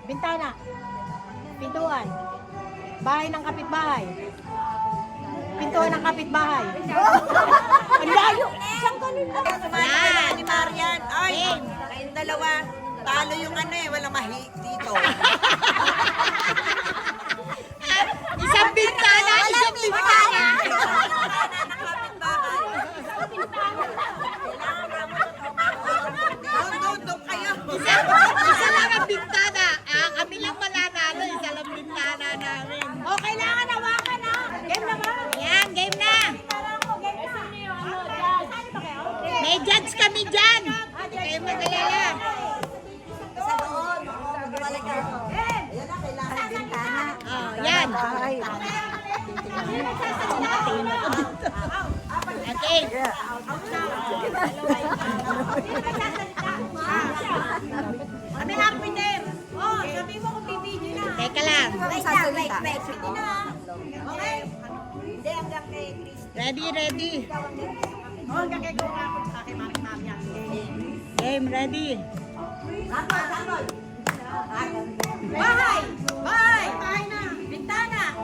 Bintana. Pintuan. Bahay ng kapitbahay. Pintuan ng kapitbahay. Ang layo. Saan ka nila? Yan. Ni Marian. Ay, kayong dalawa. Talo yung ano eh. Walang mahi dito. Isang bintana, isang bintana. Doon kayo. Isa lang ang bintana. Kami lang mananalo, isa lang bintana namin. O, kailangan hawakan na. Game na ba? Yan, game na. May judge kami dyan. Kayo mag-alala. Sa doon. Balikan. Ayan na, kailangan bintana. Oh, yan. Okay. Kami lang pinim. Oh, sabi mo kung bibidyo na. Teka lang. Wait. Pwede na. Okay? Hindi, hanggang kay Chris. Ready. Oh, hanggang kay Kung ako sa akin, mami yan. Game, ready. Sandol. Bahay! Bahay! Bahay na! Bintana!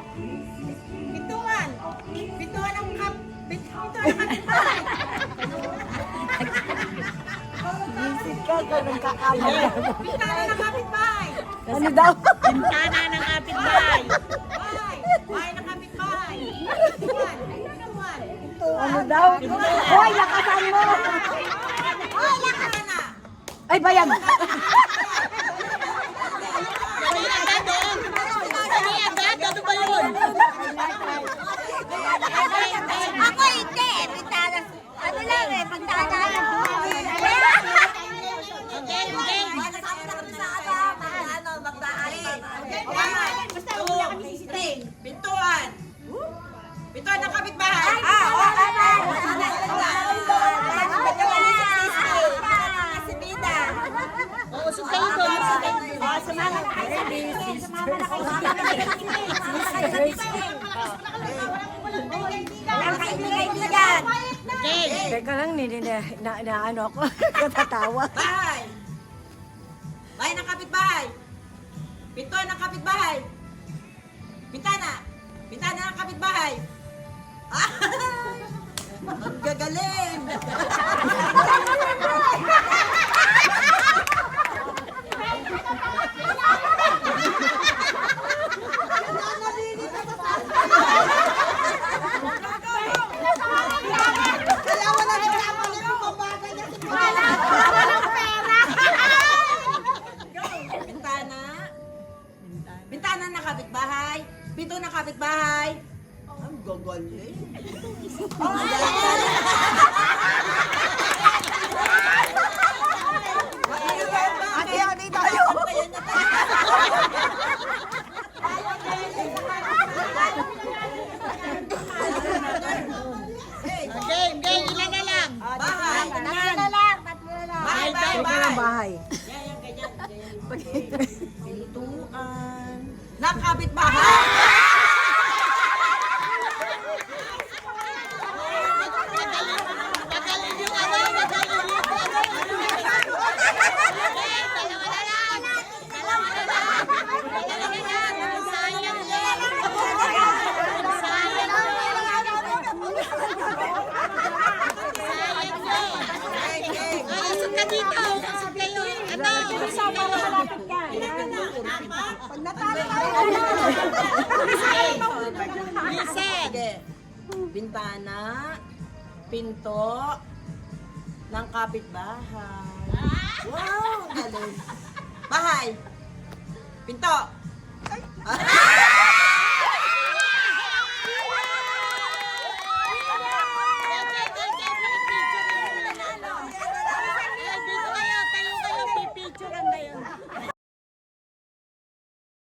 Pintuan! Pintuan ng kapitbahay! Visit ka, ganun kakamay. Bintana ng kapitbahay! Ano daw? Bintana ng kapitbahay. Bahay! Bahay ng kapitbahay! Pintuan! Pintuan! Ano daw? Hoy, lakasan mo! Hoy, Bintana! Ay, bayan! Dali agad doon. Dali agad. Ano ba yun? Ako hindi! Bintana. Ano lang eh, bintana lang. Okay, okay. Pintuan! Pintuan ng kapitbahay! Usog kayo doon. Usog kayo doon. Okay. Teka lang, ano ako, katatawa. Bahay! Bahay ng kapitbahay! Pintuan ng kapitbahay! Bintana! Bintana ng kapitbahay! Ah! Ang gagaling! Kaya wala na naman yung mabaga niya si Bintana. Bintana ng kapitbahay. Pinto ng kapitbahay. Ang gagaling. Ate, ate tayo. Game, game. Ilan na lang? Bahay. Bahay, bahay, Teka lang, bahay. Yan, ganyan. Pintuan. Ng kapitbahay. Magaling yung ano. Magaling yung ano. Okay, dalawa na lang. Dalawa na lang. Dalawa na lang. Sayang yun. Sayang yun. Sayang yun. Usog ka dito. Usog kayo. Ano? Listen. Sige. Bintana, pinto, ng kapitbahay. Wow, galing. Bahay. Pinto.